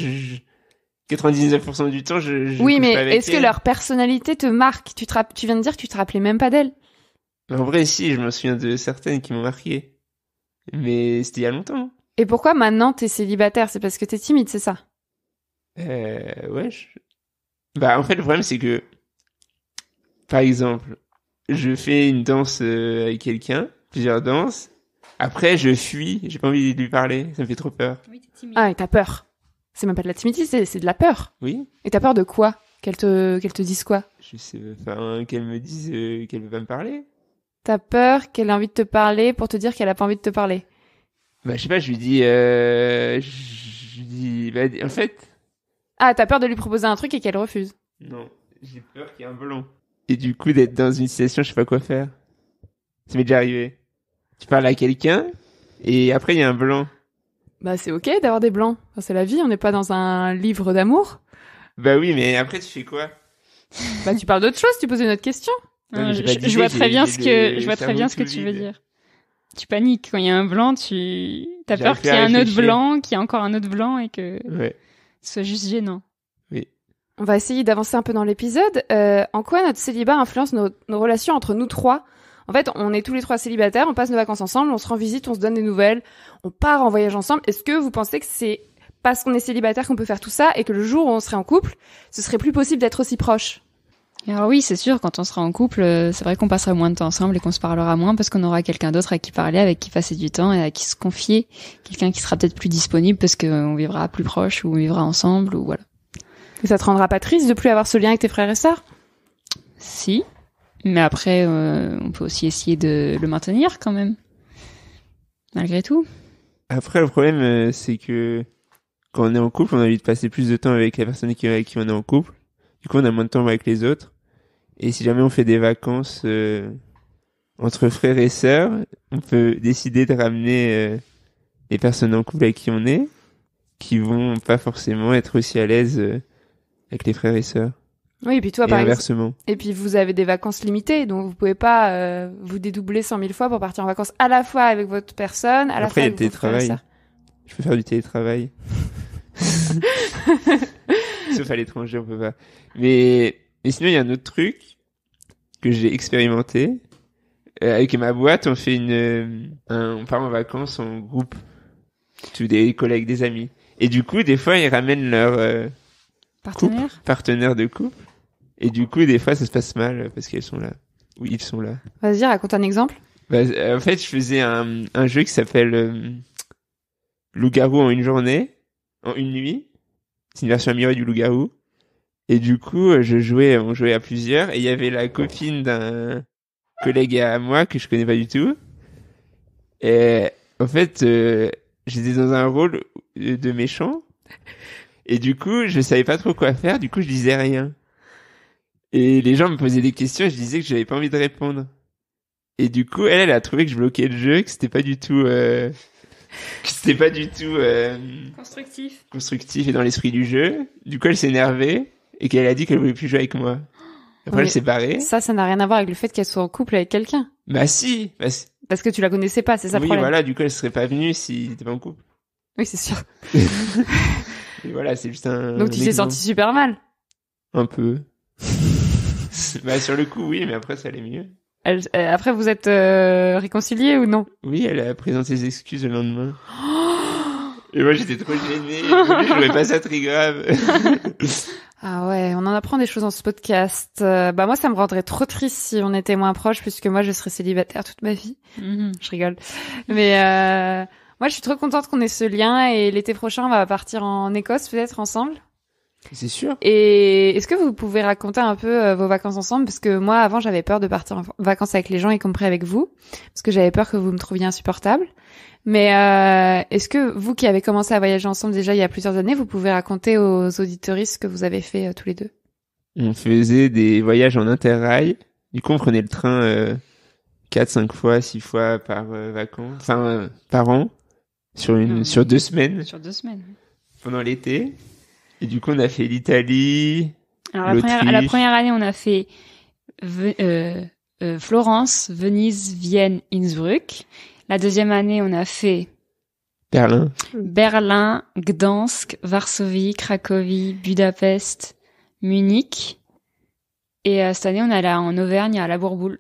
99% du temps, je Oui, couche mais pas avec est-ce que elles. leur personnalité te marque? Tu viens de dire que tu te rappelais même pas d'elles. En vrai, si, je me souviens de certaines qui m'ont marqué. Mais c'était il y a longtemps. Et pourquoi maintenant t'es célibataire? C'est parce que t'es timide, c'est ça? Ouais. Bah, en fait, le problème, c'est que, par exemple, je fais une danse avec quelqu'un, plusieurs danses. Après, je fuis, j'ai pas envie de lui parler, ça me fait trop peur. Oui, t'es timide. Ah, et t'as peur. C'est même pas de la timidité, c'est de la peur. Oui? Et t'as peur de quoi? Qu'elle te dise quoi? Je sais, enfin, qu'elle me dise qu'elle veut pas me parler. T'as peur qu'elle ait envie de te parler pour te dire qu'elle a pas envie de te parler. Bah, je sais pas, je lui dis, bah, en fait, Ah, t'as peur de lui proposer un truc et qu'elle refuse. non, j'ai peur qu'il y ait un blanc. Et du coup, d'être dans une situation, je sais pas quoi faire. Ça m'est déjà arrivé. Tu parles à quelqu'un, et après, il y a un blanc. Bah, c'est ok d'avoir des blancs. Enfin, c'est la vie, on n'est pas dans un livre d'amour. Bah oui, mais après, tu fais quoi? Bah, tu parles d'autre chose, tu poses une autre question. Non, mais j'ai pas je d'idée, vois très j'ai- bien j'ai ce que le je vois très cerveau bien ce que tout tu veux vide. dire. Tu paniques quand il y a un blanc, t'as J'arrive peur plus qu'il y ait à un autre réfléchir. blanc, qu'il y ait encore un autre blanc et que Ouais. ce soit juste gênant. On va essayer d'avancer un peu dans l'épisode. En quoi notre célibat influence nos relations entre nous trois? En fait, on est tous les trois célibataires, on passe nos vacances ensemble, on se rend visite, on se donne des nouvelles, on part en voyage ensemble. Est-ce que vous pensez que c'est parce qu'on est célibataire qu'on peut faire tout ça et que le jour où on serait en couple, ce serait plus possible d'être aussi proche? Alors oui, c'est sûr, quand on sera en couple, c'est vrai qu'on passera moins de temps ensemble et qu'on se parlera moins parce qu'on aura quelqu'un d'autre à qui parler, avec qui passer du temps et à qui se confier. Quelqu'un qui sera peut-être plus disponible parce qu'on vivra plus proche ou on vivra ensemble ou voilà. Et ça te rendra pas triste de plus avoir ce lien avec tes frères et sœurs? Si. Mais après, on peut aussi essayer de le maintenir quand même. Malgré tout. Après, le problème, c'est que quand on est en couple, on a envie de passer plus de temps avec la personne avec qui on est en couple. Du coup, on a moins de temps avec les autres. Et si jamais on fait des vacances entre frères et sœurs, on peut décider de ramener les personnes en couple avec qui on est, qui vont pas forcément être aussi à l'aise avec les frères et sœurs. Oui, et puis toi, Et par exemple. inversement. Et puis vous avez des vacances limitées, donc vous pouvez pas vous dédoubler 100 000 fois pour partir en vacances à la fois avec votre personne, à la Après, fois il y a le avec vos frères et télétravail. sœurs. Je peux faire du télétravail. Sauf à l'étranger, on peut pas. Mais sinon, il y a un autre truc que j'ai expérimenté. Avec ma boîte, on fait on part en vacances en groupe. Tous des collègues, des amis. Et du coup, des fois, ils ramènent leur Partenaire. partenaire de couple. Et du coup, des fois, ça se passe mal parce qu'elles sont là. Oui, ils sont là. Vas-y, raconte un exemple. Bah, en fait, je faisais un jeu qui s'appelle Loup-garou en une journée, en une nuit. C'est une version améliorée du Loup-garou. Et du coup, on jouait à plusieurs. Et il y avait la copine d'un collègue à moi que je connais pas du tout. Et en fait, j'étais dans un rôle de méchant. Et du coup, je savais pas trop quoi faire. Du coup, je disais rien. Et les gens me posaient des questions et je disais que j'avais pas envie de répondre. Et du coup, elle a trouvé que je bloquais le jeu, que c'était pas du tout c'était pas du tout constructif et dans l'esprit du jeu. Du coup, elle s'est énervée et qu'elle a dit qu'elle voulait plus jouer avec moi. Après, elle s'est barrée. Ça n'a rien à voir avec le fait qu'elle soit en couple avec quelqu'un. Bah si. Parce que tu la connaissais pas, c'est ça le oui, problème. voilà, du coup, elle serait pas venue si t'étais pas en couple. Oui, c'est sûr. Et voilà, c'est juste un Donc tu t'es exemple. senti super mal. Un peu. Bah sur le coup, oui, mais après, ça allait mieux. Après, vous êtes réconciliés ou non? Oui, elle a présenté ses excuses le lendemain. Et moi, j'étais trop gêné. Je trouvais pas ça très grave. Ah ouais, on en apprend des choses dans ce podcast. Bah moi, ça me rendrait trop triste si on était moins proches, puisque moi, je serais célibataire toute ma vie. Je rigole. Mais moi, je suis trop contente qu'on ait ce lien, et l'été prochain, on va partir en Écosse, peut-être ensemble. C'est sûr. Et est-ce que vous pouvez raconter un peu vos vacances ensemble? Parce que moi, avant, j'avais peur de partir en vacances avec les gens, y compris avec vous, parce que j'avais peur que vous me trouviez insupportable. Mais est-ce que vous qui avez commencé à voyager ensemble déjà il y a plusieurs années, vous pouvez raconter aux auditeuristes ce que vous avez fait tous les deux? On faisait des voyages en interrail. Du coup, on prenait le train 4, 5 fois, 6 fois par vacances, enfin par an, sur 2 semaines. Sur 2 semaines. Pendant l'été. Et du coup, on a fait l'Italie. Alors la première année, on a fait Florence, Venise, Vienne, Innsbruck. La deuxième année, on a fait Berlin, Gdansk, Varsovie, Cracovie, Budapest, Munich. Et cette année, on est allé en Auvergne, à la Bourboule.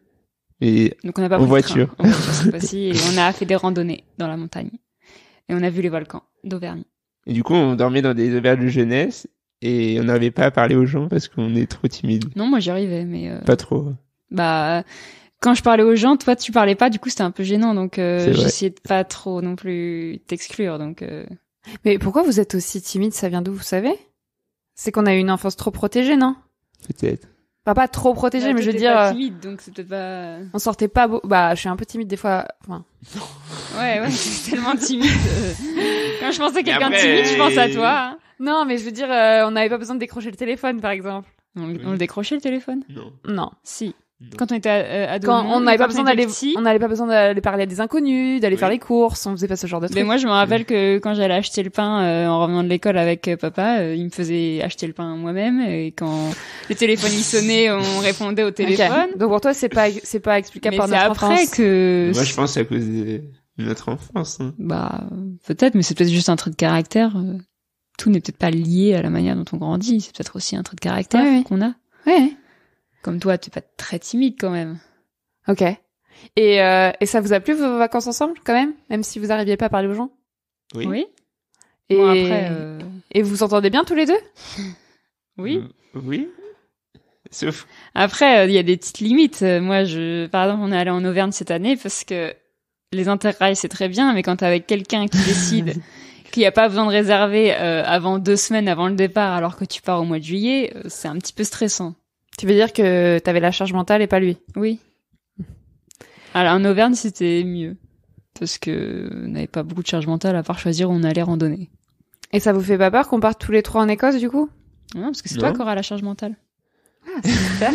Et donc on n'a pas en pris voiture. En voiture cette fois-ci. Et on a fait des randonnées dans la montagne. Et on a vu les volcans d'Auvergne. Et du coup, on dormait dans des auberges de jeunesse et on n'arrivait pas à parler aux gens parce qu'on est trop timide. Non, moi j'y arrivais, mais... Pas trop. Bah, quand je parlais aux gens, toi tu parlais pas, du coup c'était un peu gênant, donc j'essayais de pas trop non plus t'exclure, donc... Mais pourquoi vous êtes aussi timide? Ça vient d'où, vous savez? C'est qu'on a eu une enfance trop protégée, non? Peut-être. Enfin, pas trop protégée, mais je veux dire... pas timide, donc c'est peut-être pas... On sortait pas... Bah, je suis un peu timide des fois, enfin... Ouais, c'est tellement timide. Quand je pensais à quelqu'un de timide, je pense à toi. Hein. Non, mais je veux dire, on n'avait pas besoin de décrocher le téléphone, par exemple. On le décrochait, le téléphone? Non. Si. Non. Quand on était ado, quand on n'avait pas besoin d'aller, petit, on n'avait pas besoin d'aller parler à des inconnus, d'aller faire les courses, on faisait pas ce genre de trucs. Mais moi, je me rappelle que quand j'allais acheter le pain en revenant de l'école avec papa, il me faisait acheter le pain moi-même. Et quand le téléphone il sonnait, on répondait au téléphone. Okay. Donc pour toi, c'est pas explicable par notre enfance. Mais c'est après que... Moi, je pense à cause de notre enfance. Hein. Bah, peut-être, mais c'est peut-être juste un trait de caractère. Tout n'est peut-être pas lié à la manière dont on grandit. C'est peut-être aussi un trait de caractère qu'on a. Ouais. Comme toi, t'es pas très timide quand même. Ok. Et ça vous a plu vos vacances ensemble quand même si vous arriviez pas à parler aux gens? Oui. Et bon, après, et vous entendez bien tous les deux? Oui. Oui. Sauf. Après, il y a des petites limites. Moi, par exemple, on est allé en Auvergne cette année parce que les interrails c'est très bien, mais quand t'es avec quelqu'un qui décide qu'il n'y a pas besoin de réserver avant 2 semaines avant le départ, alors que tu pars au mois de juillet, c'est un petit peu stressant. Tu veux dire que t'avais la charge mentale et pas lui? Oui. Alors en Auvergne c'était mieux parce que on n'avait pas beaucoup de charge mentale à part choisir où on allait randonner. Et ça vous fait pas peur qu'on parte tous les 3 en Écosse du coup? Non, parce que c'est toi qui auras la charge mentale. Ah, c'est super.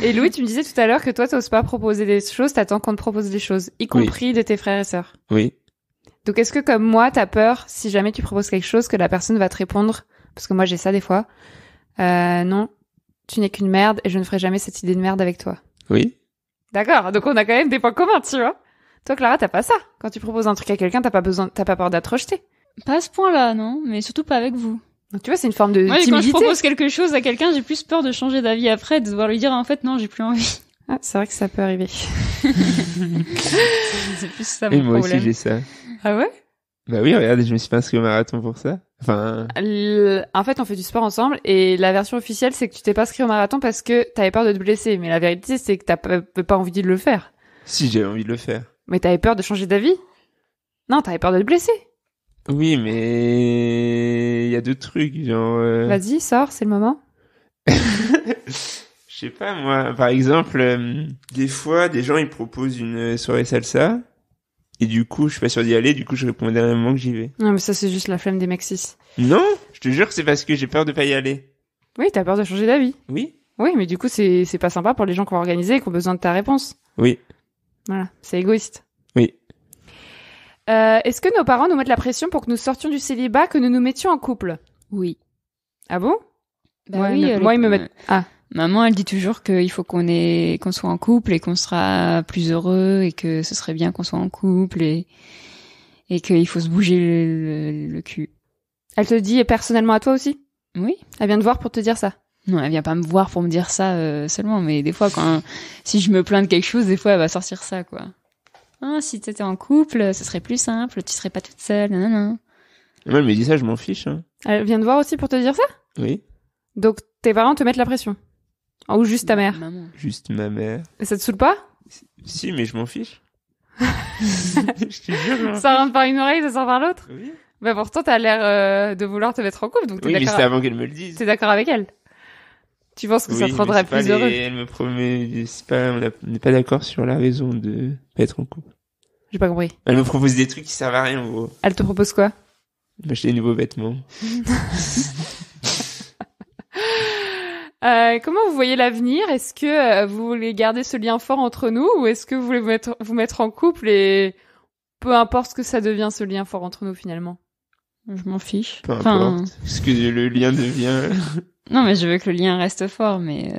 Et Louis, tu me disais tout à l'heure que toi t'oses pas proposer des choses, t'attends qu'on te propose des choses, y compris de tes frères et sœurs. Oui. Donc est-ce que comme moi t'as peur si jamais tu proposes quelque chose que la personne va te répondre, parce que moi j'ai ça des fois, non, tu n'es qu'une merde et je ne ferai jamais cette idée de merde avec toi. Oui. D'accord, donc on a quand même des points communs, tu vois. Toi, Clara, t'as pas ça. Quand tu proposes un truc à quelqu'un, t'as pas peur d'être rejeté. Pas à ce point-là, non, mais surtout pas avec vous. Donc tu vois, c'est une forme de moi, timidité. Quand je propose quelque chose à quelqu'un, j'ai plus peur de changer d'avis après, de devoir lui dire en fait non, j'ai plus envie. Ah, c'est vrai que ça peut arriver. C'est plus ça mon Et moi problème. aussi j'ai ça. Ah ouais? Bah oui, regarde, je me suis pas inscrit au marathon pour ça. Enfin... En fait, on fait du sport ensemble et la version officielle, c'est que tu t'es pas inscrit au marathon parce que t'avais peur de te blesser. Mais la vérité, c'est que t'as pas envie de le faire. Si, j'avais envie de le faire. Mais t'avais peur de changer d'avis? Non, t'avais peur de te blesser. Oui, mais il y a d'autres trucs, genre... Vas-y, sors, c'est le moment. Je sais pas, moi, par exemple, des fois, des gens, ils proposent une soirée salsa, et du coup, je suis pas sûr d'y aller, du coup, je réponds au dernier moment que j'y vais. Non, mais ça, c'est juste la flemme des mecs cis. Non, je te jure que c'est parce que j'ai peur de pas y aller. Oui, t'as peur de changer d'avis. Oui. Oui, mais du coup, c'est pas sympa pour les gens qui ont organisé et qui ont besoin de ta réponse. Oui. Voilà, c'est égoïste. Oui. Est-ce que nos parents nous mettent la pression pour que nous sortions du célibat, que nous nous mettions en couple? Oui. Ah bon? Bah Ouais, oui, non, moi, ils me mettent... Ah. Maman, elle dit toujours qu'il faut qu'on soit en couple et qu'on sera plus heureux et que ce serait bien qu'on soit en couple et qu'il faut se bouger le cul. Elle te dit personnellement à toi aussi? Oui. Elle vient te voir pour te dire ça? Non, elle vient pas me voir pour me dire ça seulement, mais des fois, si je me plains de quelque chose, des fois, elle va sortir ça, quoi. Ah, si t'étais en couple, ce serait plus simple, tu serais pas toute seule, nanana. Moi, elle me dit ça, je m'en fiche. Hein. Elle vient te voir aussi pour te dire ça? Oui. Donc, tes parents te mettent la pression? Ou juste ta mère? Maman. Juste ma mère. Et ça te saoule pas? Si, mais je m'en fiche. Je te jure. Hein. Ça rentre par une oreille, ça sort par l'autre? Oui. Bah pourtant, t'as l'air de vouloir te mettre en couple, donc Oui, mais c'était avant qu'elle me le dise. T'es d'accord avec elle? Tu penses que ça te rendrait plus heureux? Elle me promet, on n'est pas d'accord sur la raison de pas être en couple. J'ai pas compris. Elle me propose des trucs qui servent à rien, en gros. Elle te propose quoi? M'acheter des nouveaux vêtements. Comment vous voyez l'avenir? Est-ce que vous voulez garder ce lien fort entre nous, ou est-ce que vous voulez vous mettre en couple et peu importe ce que ça devient, ce lien fort entre nous finalement? Je m'en fiche. Peu importe. Ce que le lien devient. Non, mais je veux que le lien reste fort, mais...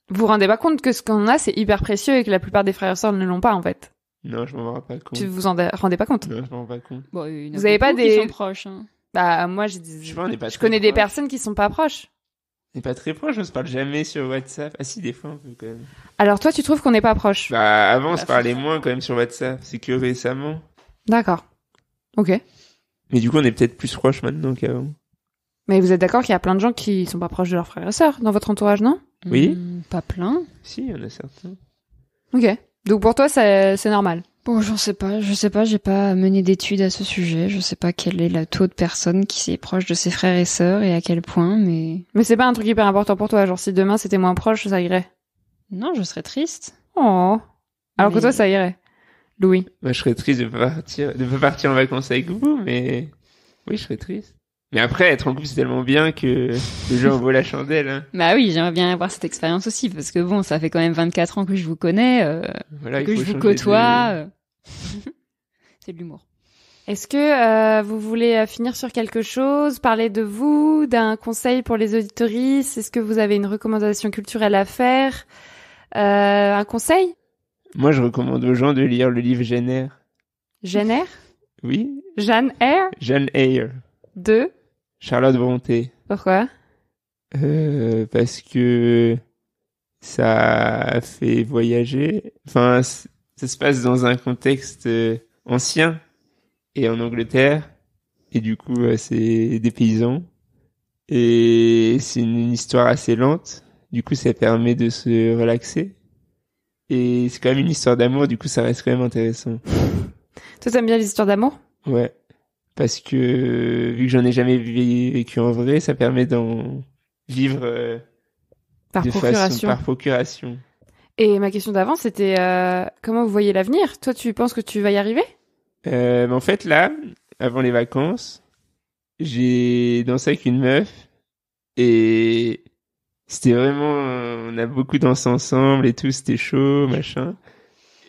Vous vous rendez pas compte que ce qu'on a, c'est hyper précieux et que la plupart des frères et sœurs ne l'ont pas, en fait? Non, je m'en rends pas compte. Tu vous en rendez pas compte? Non, je m'en rends pas compte. Bon, vous avez pas des... qui sont proches, hein. Bah, moi, je connais des personnes qui sont pas proches. On n'est pas très proches, on se parle jamais sur WhatsApp. Ah si, des fois un peu quand même. Alors toi, tu trouves qu'on n'est pas proches? Bah, avant, on se parlait moins quand même sur WhatsApp. C'est que récemment. D'accord. Ok. Mais du coup, on est peut-être plus proches maintenant qu'avant. Mais vous êtes d'accord qu'il y a plein de gens qui sont pas proches de leurs frères et sœurs dans votre entourage, non? Oui. Pas plein. Si, il y en a certains. Ok. Donc pour toi, c'est normal? Bon, je sais pas, j'ai pas mené d'études à ce sujet, je sais pas quel est le taux de personnes qui est proche de ses frères et sœurs et à quel point, mais... Mais c'est pas un truc hyper important pour toi, genre si demain c'était moins proche, ça irait? Non, je serais triste. Oh. Alors que Mais- toi, ça irait? Louis? Moi, je serais triste de pas partir en vacances avec vous, mais oui, je serais triste. Mais après, être en couple, c'est tellement bien que les gens en vaut la chandelle. Hein. Bah oui, j'aimerais bien avoir cette expérience aussi, parce que bon, ça fait quand même 24 ans que je vous connais, Voilà, il que faut je vous changer côtoie. C'est de l'humour. Est-ce que vous voulez finir sur quelque chose, parler de vous, d'un conseil pour les auditoristes? Est-ce que vous avez une recommandation culturelle à faire? Un conseil? Moi, je recommande aux gens de lire le livre Jane Eyre. Jane Eyre? Oui, Jane Eyre? Jane Eyre. De? Charlotte Brontë. Pourquoi? Parce que ça fait voyager. Enfin, ça se passe dans un contexte ancien et en Angleterre. Et du coup, c'est des paysans. Et c'est une histoire assez lente. Du coup, ça permet de se relaxer. Et c'est quand même une histoire d'amour. Du coup, ça reste quand même intéressant. Toi, t'aimes bien les histoires d'amour? Ouais. Parce que vu que j'en ai jamais vécu en vrai, ça permet d'en vivre Par de procuration. façon par procuration. Et ma question d'avant, c'était comment vous voyez l'avenir? Toi, tu penses que tu vas y arriver? Mais en fait, là, avant les vacances, j'ai dansé avec une meuf et c'était vraiment, on a beaucoup dansé ensemble et tout, c'était chaud, machin.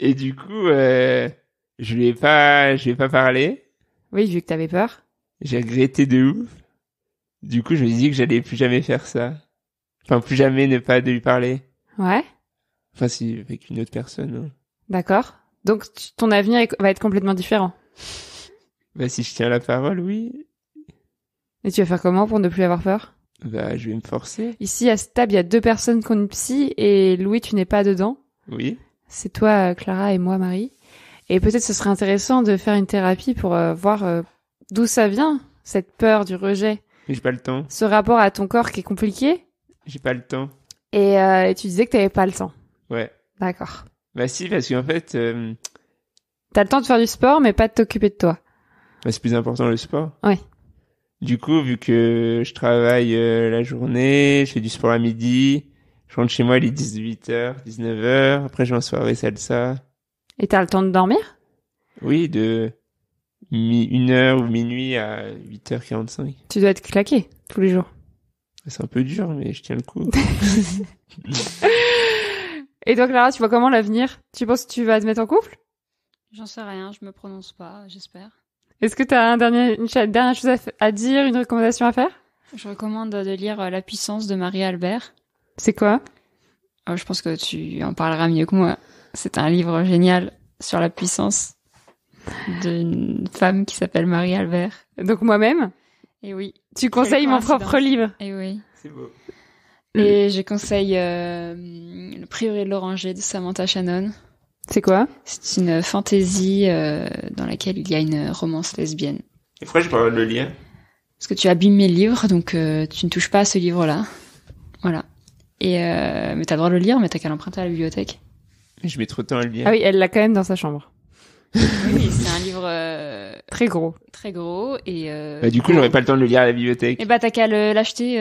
Et du coup, je lui ai pas parlé. Oui, vu que t'avais peur. J'ai regretté de ouf. Du coup, je me suis dit que j'allais plus jamais faire ça. Enfin, plus jamais ne pas de lui parler. Ouais. Enfin, si, avec une autre personne. Hein. D'accord. Donc, ton avenir va être complètement différent. Bah, si je tiens la parole, oui. Et tu vas faire comment pour ne plus avoir peur? Bah, je vais me forcer. Ici, à cette table, il y a 2 personnes qui ont une psy et Louis, tu n'es pas dedans. Oui. C'est toi, Clara, et moi, Marie. Et peut-être ce serait intéressant de faire une thérapie pour voir d'où ça vient, cette peur du rejet. Mais j'ai pas le temps. Ce rapport à ton corps qui est compliqué. J'ai pas le temps. Et tu disais que t'avais pas le temps. Ouais. D'accord. Bah si, parce qu'en fait, T'as le temps de faire du sport, mais pas de t'occuper de toi. bah, c'est plus important le sport. Oui. Du coup, vu que je travaille la journée, je fais du sport à midi, je rentre chez moi, il est 18h, 19h, après je vais en soirée salsa. Et t'as le temps de dormir? Oui, de 1h ou minuit à 8h45. Tu dois être claqué tous les jours. C'est un peu dur, mais je tiens le coup. Et toi, Clara, tu vois comment l'avenir? Tu penses que tu vas te mettre en couple? J'en sais rien, je me prononce pas, j'espère. Est-ce que tu as une dernière chose à dire, une recommandation à faire? Je recommande de lire La puissance de Marie Albert. C'est quoi? Je pense que tu en parleras mieux que moi. C'est un livre génial sur la puissance d'une femme qui s'appelle Marie Albert. Donc moi-même? Et oui. Tu conseilles mon propre livre? Et oui. C'est beau. Et je conseille Le prieuré de l'Oranger de Samantha Shannon. C'est quoi? C'est une fantaisie dans laquelle il y a une romance lesbienne. Et pourquoi j'ai pas le droit de le lire? Parce que tu abîmes mes livres, donc tu ne touches pas à ce livre-là. Voilà. Et mais t'as le droit de le lire, mais t'as qu'à l'emprunter à la bibliothèque. Je mets trop de temps à le lire. Ah oui, elle l'a quand même dans sa chambre. Oui, c'est un livre très gros. Très gros et du coup, j'aurais pas le temps de le lire à la bibliothèque. Et t'as qu'à l'acheter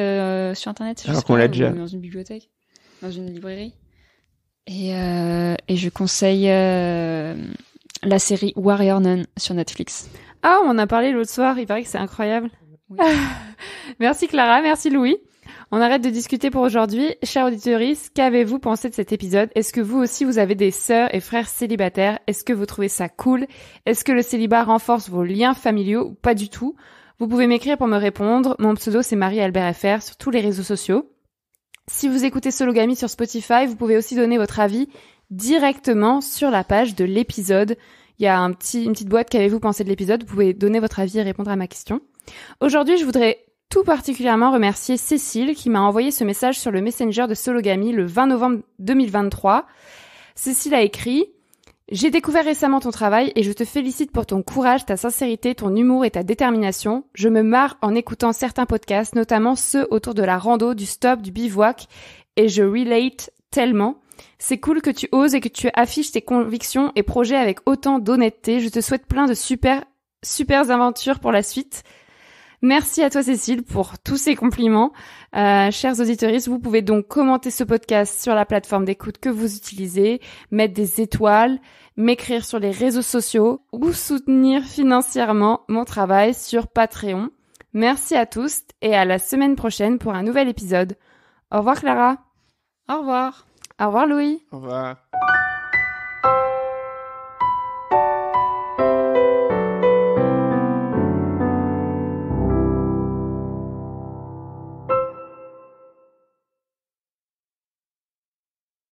sur internet. Alors qu'on l'a déjà. Dans une bibliothèque, dans une librairie. Et je conseille la série Warrior Nun sur Netflix. Ah, on en a parlé l'autre soir. Il paraît que c'est incroyable. Oui. Merci Clara, merci Louis. On arrête de discuter pour aujourd'hui. Chers auditeurs, qu'avez-vous pensé de cet épisode? Est-ce que vous aussi vous avez des sœurs et frères célibataires? Est-ce que vous trouvez ça cool? Est-ce que le célibat renforce vos liens familiaux ou pas du tout? Vous pouvez m'écrire pour me répondre. Mon pseudo c'est Marie-Albert FR sur tous les réseaux sociaux. Si vous écoutez Sologamy sur Spotify, vous pouvez aussi donner votre avis directement sur la page de l'épisode. Il y a une petite boîte qu'avez-vous pensé de l'épisode. Vous pouvez donner votre avis et répondre à ma question. Aujourd'hui, je voudrais tout particulièrement remercier Cécile qui m'a envoyé ce message sur le Messenger de Sologamy le 20 novembre 2023. Cécile a écrit « J'ai découvert récemment ton travail et je te félicite pour ton courage, ta sincérité, ton humour et ta détermination. Je me marre en écoutant certains podcasts, notamment ceux autour de la rando, du stop, du bivouac et je relate tellement. C'est cool que tu oses et que tu affiches tes convictions et projets avec autant d'honnêteté. Je te souhaite plein de super aventures pour la suite. » Merci à toi Cécile pour tous ces compliments. Chers auditeurs, vous pouvez donc commenter ce podcast sur la plateforme d'écoute que vous utilisez, mettre des étoiles, m'écrire sur les réseaux sociaux ou soutenir financièrement mon travail sur Patreon. Merci à tous et à la semaine prochaine pour un nouvel épisode. Au revoir Clara. Au revoir. Au revoir Louis. Au revoir.